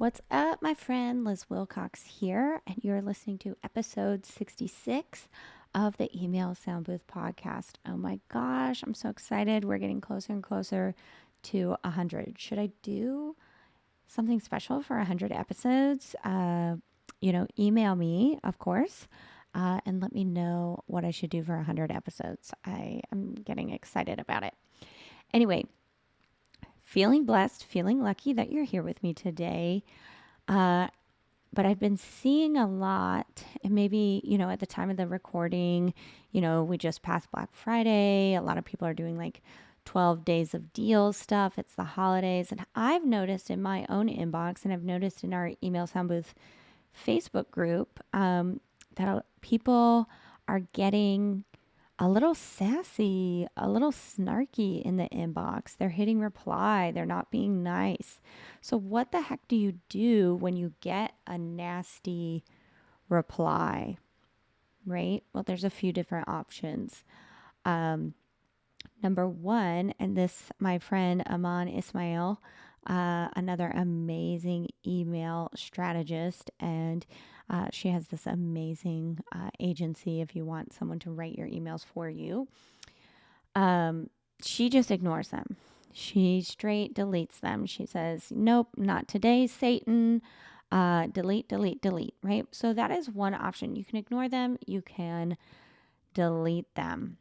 What's up, my friend? Liz Wilcox here, and you're listening to episode 66 of the Email Sound Booth podcast. Oh my gosh, I'm so excited. We're getting closer and closer to 100. Should I do something special for 100 episodes? Email me, of course, and let me know what I should do for 100 episodes. I am getting excited about it. Anyway, feeling blessed, feeling lucky that you're here with me today. Uh, but I've been seeing a lot, and maybe, at the time of the recording, we just passed Black Friday. A lot of people are doing like 12 days of deals stuff. It's the holidays. And I've noticed in my own inbox, and I've noticed in our Email Sound Booth Facebook group, that people are getting a little sassy, a little snarky in the inbox. They're hitting reply. They're not being nice. So, what the heck do you do when you get a nasty reply? Right? Well, there's a few different options. Number one, and this, my friend Aman Ismail, another amazing email strategist, and she has this amazing agency if you want someone to write your emails for you. She just ignores them. She straight deletes them. She says, nope, not today, Satan. Delete, delete, delete, right? So that is one option. You can ignore them. You can delete them.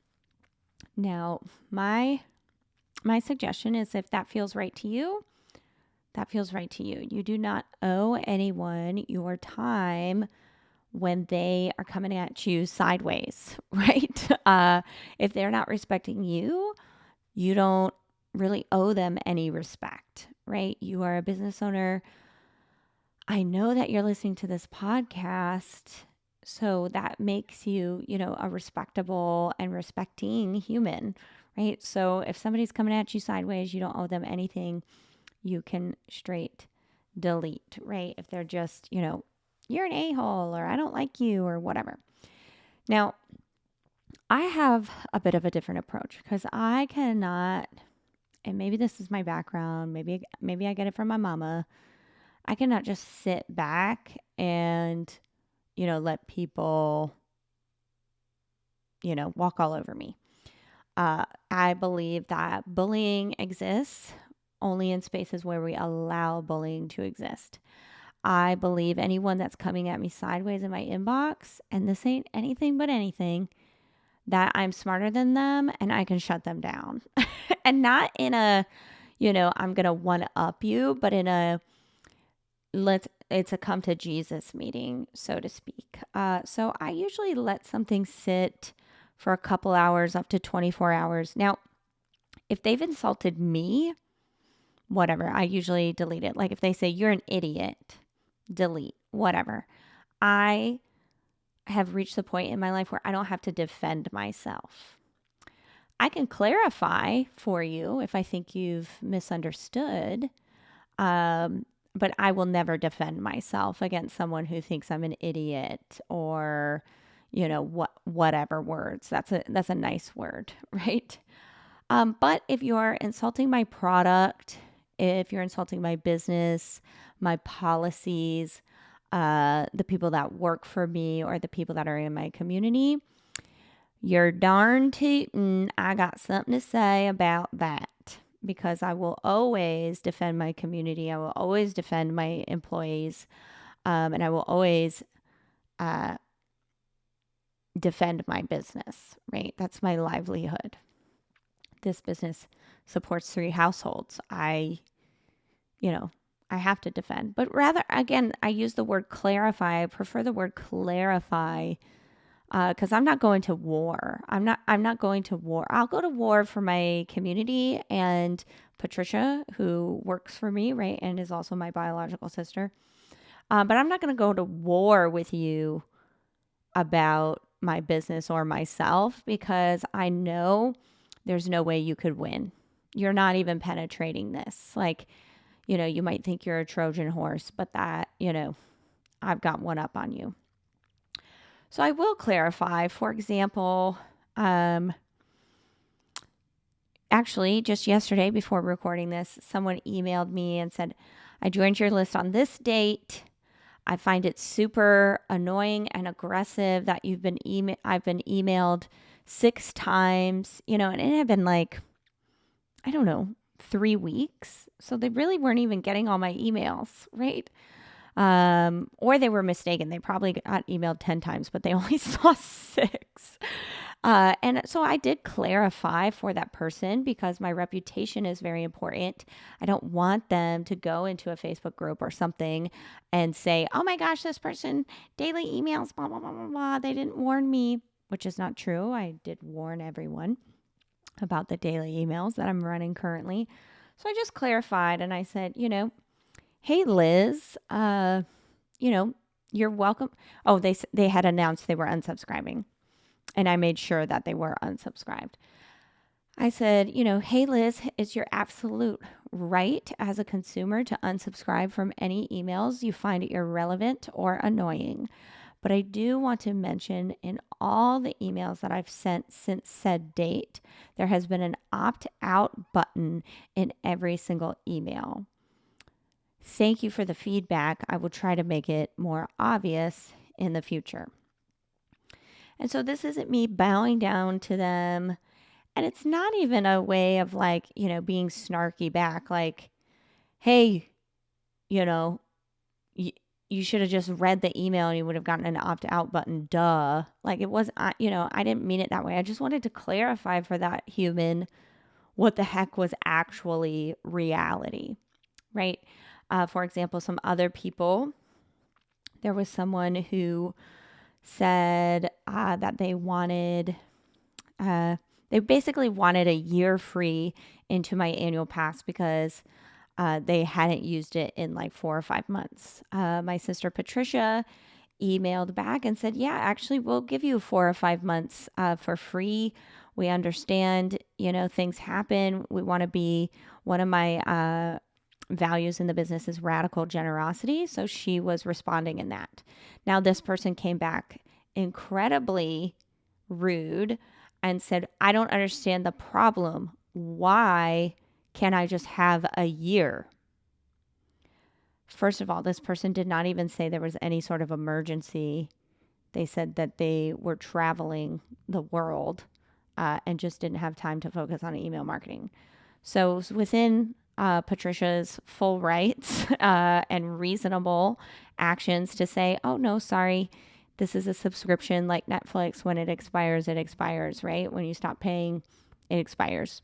Now, my suggestion is if that feels right to you, that feels right to you. You do not owe anyone your time when they are coming at you sideways, right? If they're not respecting you, you don't really owe them any respect, right? You are a business owner. I know that you're listening to this podcast, so that makes you, a respectable and respecting human, right? So if somebody's coming at you sideways, you don't owe them anything. You can straight delete, right? If they're just, you're an a-hole or I don't like you or whatever. Now, I have a bit of a different approach because I cannot, and maybe this is my background, maybe I get it from my mama. I cannot just sit back and, let people, walk all over me. I believe that bullying exists only in spaces where we allow bullying to exist. I believe anyone that's coming at me sideways in my inbox, and this ain't anything but anything, that I'm smarter than them and I can shut them down. And not in a, I'm going to one up you, but in a, it's a come to Jesus meeting, so to speak. So I usually let something sit for a couple hours, up to 24 hours. Now, if they've insulted me, whatever, I usually delete it. Like if they say, you're an idiot, delete, whatever. I have reached the point in my life where I don't have to defend myself. I can clarify for you if I think you've misunderstood, but I will never defend myself against someone who thinks I'm an idiot or, whatever words. That's a nice word, right? But if you're insulting my product, if you're insulting my business, my policies, the people that work for me or the people that are in my community, you're darn tootin', I got something to say about that because I will always defend my community. I will always defend my employees, and I will always defend my business, right? That's my livelihood. This business supports 3 households. I have to defend. But rather, again, I use the word clarify. I prefer the word clarify because I'm not going to war. I'm not going to war. I'll go to war for my community and Patricia, who works for me, right, and is also my biological sister. But I'm not going to go to war with you about my business or myself because I know there's no way you could win. You're not even penetrating this. Like, you might think you're a Trojan horse, but that, I've got one up on you. So I will clarify, for example, actually just yesterday before recording this, someone emailed me and said, I joined your list on this date. I find it super annoying and aggressive that I've been emailed 6 times, and it had been like, I don't know, 3 weeks. So they really weren't even getting all my emails, right? Or they were mistaken. They probably got emailed 10 times, but they only saw 6. And so I did clarify for that person because my reputation is very important. I don't want them to go into a Facebook group or something and say, oh my gosh, this person daily emails, blah, blah, blah, blah, blah. They didn't warn me, which is not true. I did warn everyone about the daily emails that I'm running currently. So I just clarified and I said, hey, Liz, you're welcome. Oh, they had announced they were unsubscribing, and I made sure that they were unsubscribed. I said, hey, Liz, it's your absolute right as a consumer to unsubscribe from any emails you find irrelevant or annoying. But I do want to mention in all the emails that I've sent since said date, there has been an opt out button in every single email. Thank you for the feedback. I will try to make it more obvious in the future. And so this isn't me bowing down to them. And it's not even a way of like, being snarky back, like, hey, you know, you should have just read the email and you would have gotten an opt out button. Duh. Like it was, I didn't mean it that way. I just wanted to clarify for that human what the heck was actually reality, right? For example, some other people, there was someone who said that they basically wanted a year free into my annual pass because they hadn't used it in like 4 or 5 months. My sister Patricia emailed back and said, yeah, actually, we'll give you 4 or 5 months for free. We understand, things happen. We want to be, one of my values in the business is radical generosity. So she was responding in that. Now, this person came back incredibly rude and said, I don't understand the problem. Why can't I just have a year? First of all, this person did not even say there was any sort of emergency. They said that they were traveling the world and just didn't have time to focus on email marketing. So it was within Patricia's full rights and reasonable actions to say, oh, no, sorry, this is a subscription like Netflix. When it expires, right? When you stop paying, it expires.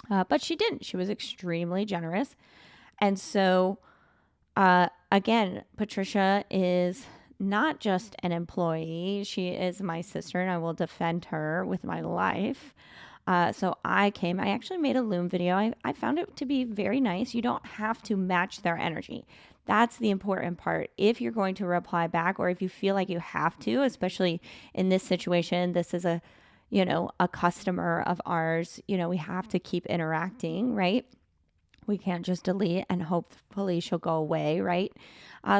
But she didn't. She was extremely generous. And so, again, Patricia is not just an employee. She is my sister, and I will defend her with my life. So I actually made a Loom video. I found it to be very nice. You don't have to match their energy. That's the important part. If you're going to reply back, or if you feel like you have to, especially in this situation, this is a customer of ours, we have to keep interacting, right? We can't just delete and hopefully she'll go away, right?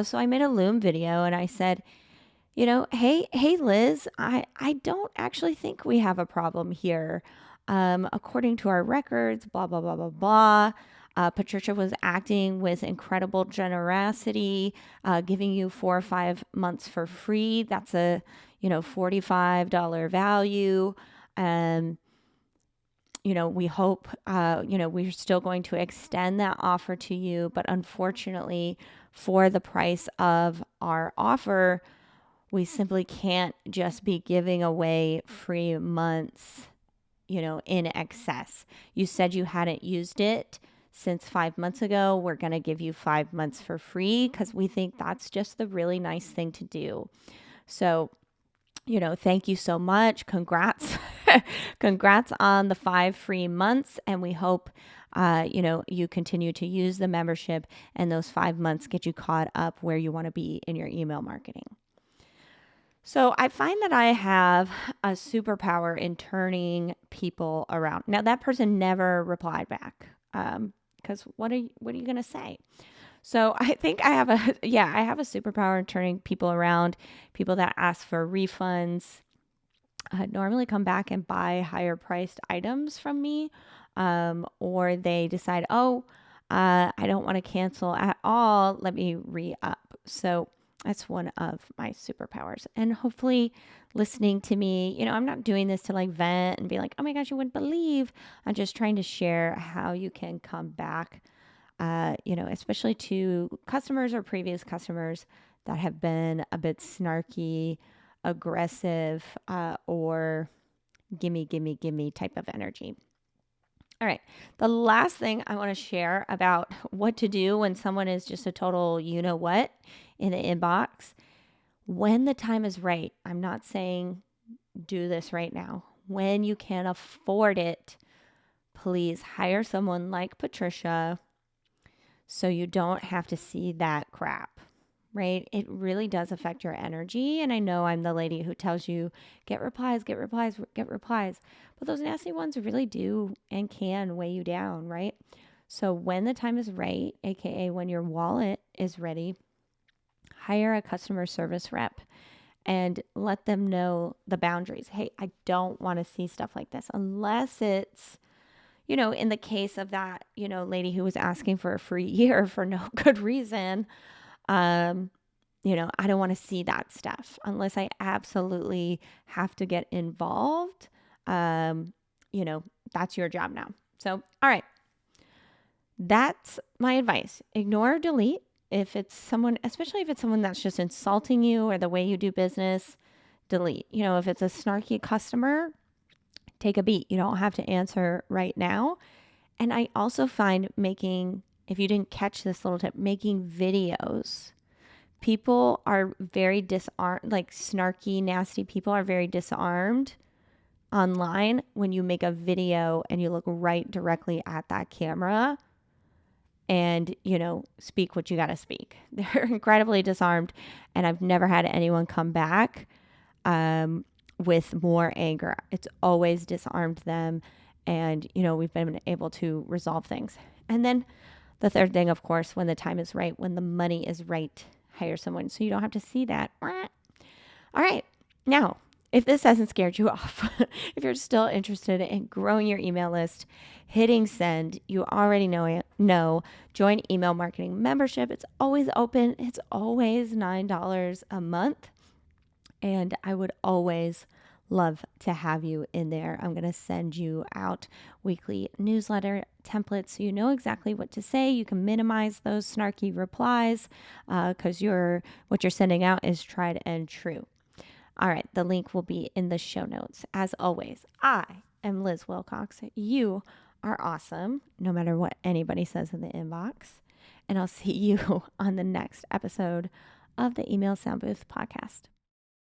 So I made a Loom video and I said, hey, Liz, I don't actually think we have a problem here. According to our records, blah, blah, blah, blah, blah. Patricia was acting with incredible generosity, giving you 4 or 5 months for free. That's a, $45 value. We hope, we're still going to extend that offer to you. But unfortunately, for the price of our offer, we simply can't just be giving away free months, in excess. You said you hadn't used it since 5 months ago. We're going to give you 5 months for free because we think that's just the really nice thing to do. So, thank you so much. Congrats. Congrats on the 5 free months. And we hope, you continue to use the membership and those 5 months get you caught up where you want to be in your email marketing. So I find that I have a superpower in turning people around. Now that person never replied back because what are you going to say? So I think I have a superpower in turning people around. People that ask for refunds normally come back and buy higher priced items from me, or they decide, oh, I don't want to cancel at all. Let me re-up. So that's one of my superpowers. And hopefully listening to me, I'm not doing this to like vent and be like, oh my gosh, you wouldn't believe. I'm just trying to share how you can come back, especially to customers or previous customers that have been a bit snarky, aggressive, or gimme, gimme, gimme type of energy. All right. The last thing I want to share about what to do when someone is just a total you know what in the inbox, when the time is right. I'm not saying do this right now. When you can afford it, please hire someone like Patricia so you don't have to see that crap, right? It really does affect your energy. And I know I'm the lady who tells you get replies, get replies, get replies. But those nasty ones really do and can weigh you down, right? So when the time is right, AKA when your wallet is ready, hire a customer service rep and let them know the boundaries. Hey, I don't want to see stuff like this unless it's, in the case of that, lady who was asking for a free year for no good reason. Um, I don't want to see that stuff unless I absolutely have to get involved. Um, that's your job now. So, all right. That's my advice. Ignore or delete if it's someone, especially if it's someone that's just insulting you or the way you do business, delete. If it's a snarky customer, take a beat. You don't have to answer right now. And I also find if you didn't catch this little tip, making videos. People are very disarmed, like snarky, nasty people are very disarmed online when you make a video and you look right directly at that camera and, speak what you got to speak. They're incredibly disarmed. And I've never had anyone come back with more anger. It's always disarmed them. And, we've been able to resolve things. And then the third thing, of course, when the time is right, when the money is right, hire someone so you don't have to see that. All right. Now, if this hasn't scared you off, if you're still interested in growing your email list, hitting send, you already know, join email marketing membership. It's always open. It's always $9 a month. And I would always love to have you in there. I'm going to send you out weekly newsletter templates so you know exactly what to say. You can minimize those snarky replies because what you're sending out is tried and true. All right, the link will be in the show notes. As always, I am Liz Wilcox. You are awesome, no matter what anybody says in the inbox. And I'll see you on the next episode of the Email Sound Booth podcast.